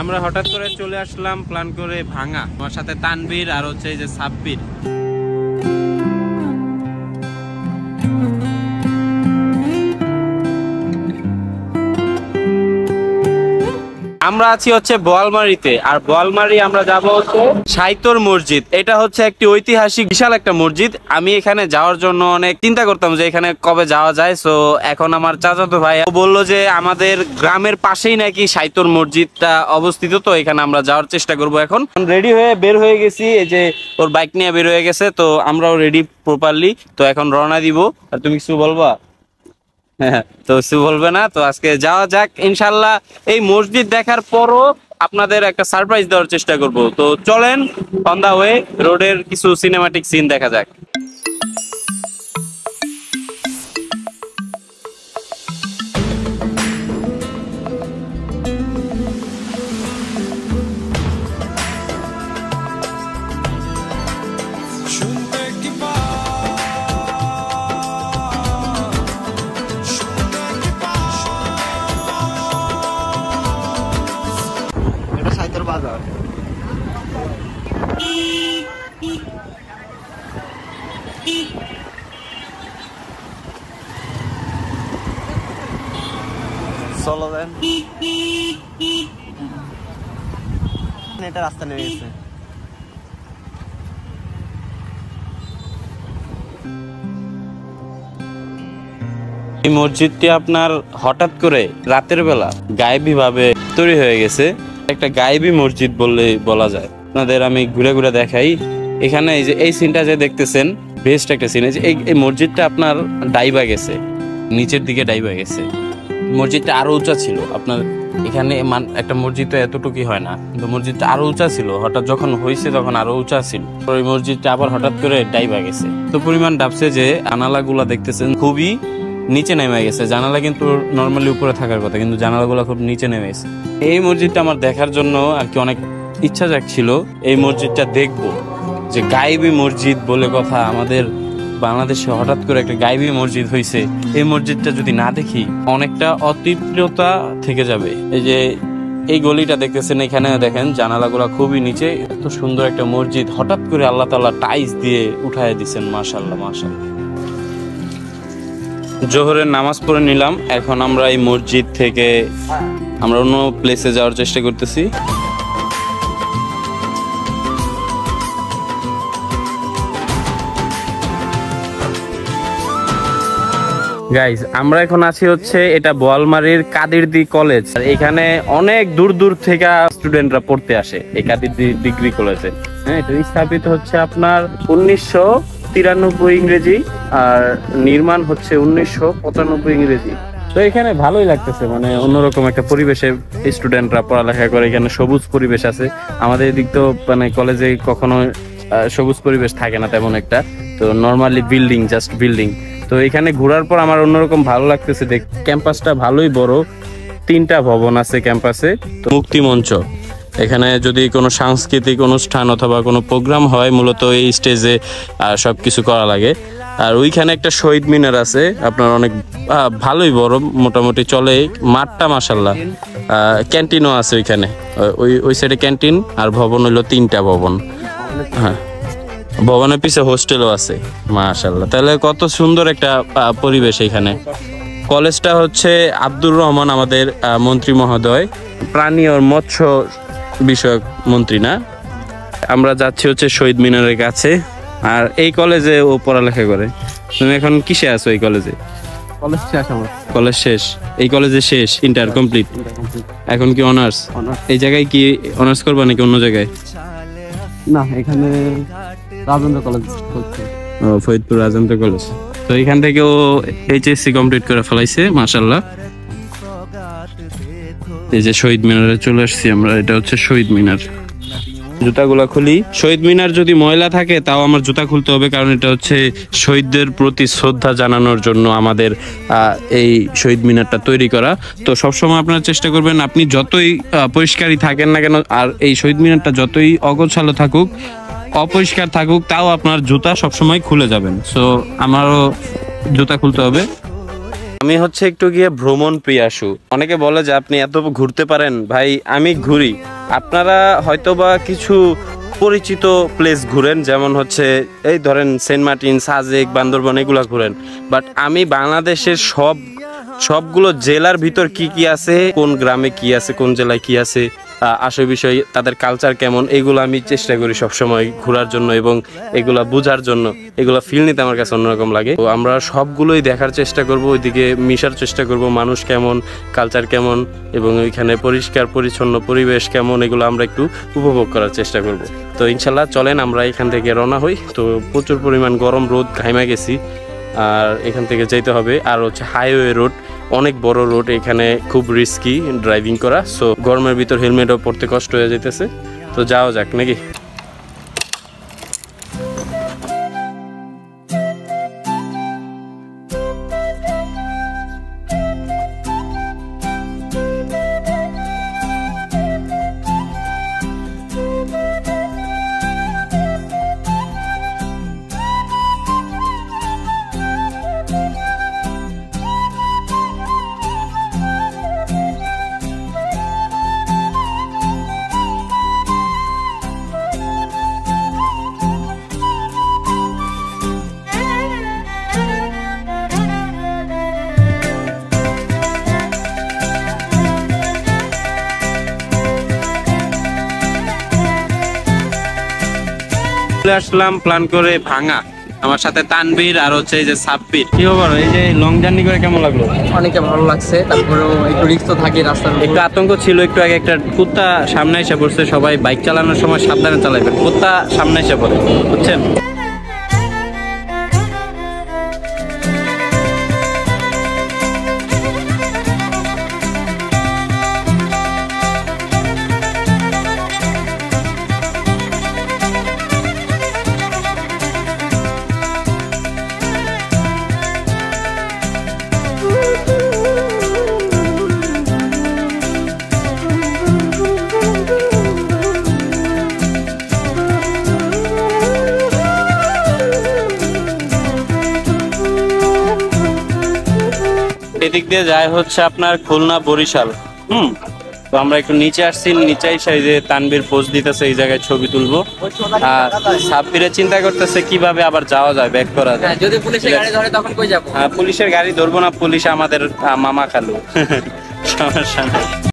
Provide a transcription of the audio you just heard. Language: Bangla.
আমরা হঠাৎ করে চলে আসলাম প্ল্যান করে ভাঙা, আমার সাথে তানবীর আর হচ্ছে এই যে সাব্বির। আমরা আছি হচ্ছে বোয়ালমারীতে, আর বোয়ালমারী আমরা যাব হচ্ছে সাইতর মসজিদ। এটা হচ্ছে একটি ঐতিহাসিক বিশাল একটা মসজিদ। আমি এখানে যাওয়ার জন্য অনেক চিন্তা করতাম যে এখানে কবে যাওয়া যায়। সো এখন আমার চাচাতো ভাই বললো যে আমাদের গ্রামের পাশেই নাকি সাইতর মসজিদটা অবস্থিত, তো এখানে আমরা যাওয়ার চেষ্টা করব। এখন রেডি হয়ে বের হয়ে গেছি, এই যে ওর বাইক নিয়ে বের হয়ে গেছে, তো আমরাও রেডি প্রপারলি। তো এখন রওনা দিব। আর তুমি কিছু বলবা? হ্যাঁ, তো কিছু বলবে না। তো আজকে যাওয়া যাক ইনশাল্লাহ। এই মসজিদ দেখার পরও আপনাদের একটা সারপ্রাইজ দেওয়ার চেষ্টা করব। তো চলেন অন দা ওয়ে, রোডের কিছু সিনেমাটিক সিন দেখা যাক। চলো দেন, এটা রাস্তা নেমে গেছে। এই মসজিদটি আপনার হঠাৎ করে রাতের বেলা গায়েবী ভাবে তৈরি হয়ে গেছে। একটা গায়েবী মসজিদ বললে বলা যায়। আপনাদের আমি ঘুরে ঘুরে দেখাই। এখানে এই যে এই সিনটা যে দেখতেছেন, বেস্ট একটা সিন। এই মসজিদটা আপনার ডাইবা গেছে, নিচের দিকে ডাইবা গেছে। মসজিদটা আরো উঁচা ছিল। আপনার এখানে একটা মসজিদ তো এতটুকুই হয় না, কিন্তু মসজিদটা আরো উঁচা ছিল। হঠাৎ যখন হয়েছে তখন আরো উঁচা ছিল। ওই মসজিদটা আবার হঠাৎ করে ডাইবা গেছে। তো পরিমাণ ডাবছে যে জানালাগুলা দেখতেছেন খুবই নিচে নেমে গেছে। জানালা কিন্তু নর্মালি উপরে থাকার কথা, কিন্তু জানালাগুলো খুব নিচে নেমে গেছে। এই মসজিদটা আমার দেখার জন্য আর কি অনেক ইচ্ছা জাগছিল। এই মসজিদটা দেখবো, যে গায়েবী মসজিদ বলে কথা। আমাদের বাংলাদেশে হঠাৎ করে একটা গায়েবী মসজিদ হয়েছে। এই মসজিদটা যদি না দেখি অনেকটা অতৃপ্ততা থেকে যাবে। এই যে এই গলিটা দেখতেছেন, এখানে দেখেন জানালাগুলো খুবই নিচে। এত সুন্দর একটা মসজিদ হঠাৎ করে আল্লাহ তাআলা টাইলস দিয়ে উঠায় দিচ্ছেন। মাশাআল্লাহ মাশাআল্লাহ। জোহরের নামাজ পড়ে নিলাম। এখন আমরা এই মসজিদ থেকে আমরা অন্য প্লেসে যাওয়ার চেষ্টা করতেছি। গাইজ, আমরা এখন আছি হচ্ছে এটা বোয়ালমারীর কাদিরদি কলেজ। আর এখানে অনেক দূর দূর থেকে স্টুডেন্টরা পড়তে আসে এই কাদিরদি ডিগ্রি কলেজে। হ্যাঁ, এটা স্থাপিত হচ্ছে আপনার 1993 ইংরেজি, আর নির্মাণ হচ্ছে 1995 ইংরেজি। তো এখানে ভালোই লাগতেছে, মানে অন্যরকম একটা পরিবেশে স্টুডেন্টরা পড়ালেখা করে। এখানে সবুজ পরিবেশ আছে। আমাদের এদিক তো মানে কলেজে কখনো সবুজ পরিবেশ থাকে না তেমন একটা। তো নর্মালি বিল্ডিং, জাস্ট বিল্ডিং। তো এখানে ঘোরার পর আমার অন্যরকম ভালো লাগতেছে। দেখ, ক্যাম্পাসটা ভালোই বড়, 3টা ভবন আছে ক্যাম্পাসে। তো মুক্তি মঞ্চ, এখানে যদি কোনো সাংস্কৃতিক অনুষ্ঠান অথবা কোনো প্রোগ্রাম হয়, মূলত এই স্টেজে সবকিছু করা লাগে। আর ওইখানে একটা শহীদ মিনার আছে আপনার, অনেক ভালোই বড়, মোটামুটি চলে। মাঠটা মাশাআল্লাহ। ক্যান্টিনও আছে ওইখানে, ওই সাইডে ক্যান্টিন। আর ভবন হইলো 3টা ভবন। হ্যাঁ, ভবনের পিছে হোস্টেলও আছে। মাশাআল্লাহ, তাহলে কত সুন্দর একটা পরিবেশ এখানে। কলেজটা হচ্ছে আব্দুর রহমান, আমাদের মন্ত্রী মহোদয়, প্রাণী ও মৎস্য বিষয়ক মন্ত্রী না। আমরা যাচ্ছি হচ্ছে শহীদ মিনারের কাছে। আর এই কলেজে ও পড়ালেখা করে। তুমি এখন কিসে আছো এই কলেজে? কলেজ শেষ আমার। কলেজ শেষ? এই কলেজে শেষ, ইন্টার কমপ্লিট। এখন কি অনার্স? এই জায়গায় কি অনার্স করবা নাকি অন্য জায়গায়? না, এখানে রাজেন্দ্র কলেজ করছে। ও, ফরিদপুর রাজেন্দ্র কলেজ। তো এখান থেকে ও এইচএসসি কমপ্লিট করে ফেলাইছে মাশাআল্লাহ। এই যে শহীদ মিনারে চলে আসছি আমরা। এটা হচ্ছে শহীদ মিনার। জুতাগুলা খুলি। শহীদ মিনার যদি ময়লা থাকে তাও আমার জুতা খুলতে হবে, কারণ এটা হচ্ছে শহীদদের প্রতি শ্রদ্ধা জানানোর জন্য আমাদের এই শহীদ মিনারটা তৈরি করা। তো সবসময় আপনারা চেষ্টা করবেন, আপনি যতই পরিষ্কারই থাকেন না কেন, আর এই শহীদ মিনারটা যতই অগোছালো থাকুক, অপরিষ্কার থাকুক, তাও আপনার জুতা সবসময় খুলে যাবেন। সো আমারও জুতা খুলতে হবে। আমি হচ্ছে একটু গিয়ে ভ্রমণ প্রিয়াসু। অনেকে বলে যে আপনি এত ঘুরতে পারেন। ভাই, আমি ঘুরি, আপনারা হয়তোবা কিছু পরিচিত প্লেস ঘুরেন, যেমন হচ্ছে এই ধরেন সেন্ট মার্টিন, সাজেক, বান্দরবান এগুলা ঘুরেন, বাট আমি বাংলাদেশের সবগুলো জেলার ভিতর কি কি আছে, কোন গ্রামে কি আছে, কোন জেলায় কি আছে, আসল বিষয় তাদের কালচার কেমন, এগুলো আমি চেষ্টা করি সবসময় ঘোরার জন্য এবং এগুলা বোঝার জন্য। এগুলা ফিল নিতে আমার কাছে অন্যরকম লাগে। তো আমরা সবগুলোই দেখার চেষ্টা করব, ওইদিকে মিশার চেষ্টা করব, মানুষ কেমন, কালচার কেমন এবং ওইখানে পরিষ্কার পরিচ্ছন্ন পরিবেশ কেমন, এগুলো আমরা একটু উপভোগ করার চেষ্টা করব। তো ইনশাল্লাহ চলেন আমরা এখান থেকে রওনা হই। তো প্রচুর পরিমাণ গরম, রোদ, ঘাইমা গেছি, আর এখান থেকে যেতে হবে। আর হচ্ছে হাইওয়ে রোড, অনেক বড় রোড, এখানে খুব রিস্কি ড্রাইভিং করা, সো গরমের ভিতর হেলমেটও পরতে কষ্ট হয়ে যেতেছে। তো যাওয়া যাক নাকি। চলে আসলাম প্ল্যান করে ভাঙা, আমার সাথে তানবীর আর হচ্ছে এই যে সাব্বির। কি খবর, এই যে লং জার্নি করে কেমন লাগলো? অনেকে ভালো লাগছে, তারপরেও একটু রিস্ক তো থাকে রাস্তার একটু আতঙ্ক ছিল, একটু আগে একটা কুত্তা সামনে এসে পড়ছে। সবাই বাইক চালানোর সময় সাবধানে চালাবেন, কুত্তা সামনে এসে পড়ে, বুঝছেন? এদিক দিয়ে যায় হচ্ছে আপনার খুলনা, বরিশাল। তো আমরা একটু নিচে আসছি, নিচে এসে এই যে তানবীর পোজ দিতেছে, এই জায়গায় ছবি তুলবো। আর সাব্বিরে চিন্তা করতেছে কিভাবে আবার যাওয়া যায়, ব্যাক করা যায়। যদি পুলিশের গাড়ি ধরে তখন কই যাবো? পুলিশের গাড়ি ধরবো না, পুলিশ আমাদের মামা খালু, সমস্যা নেই।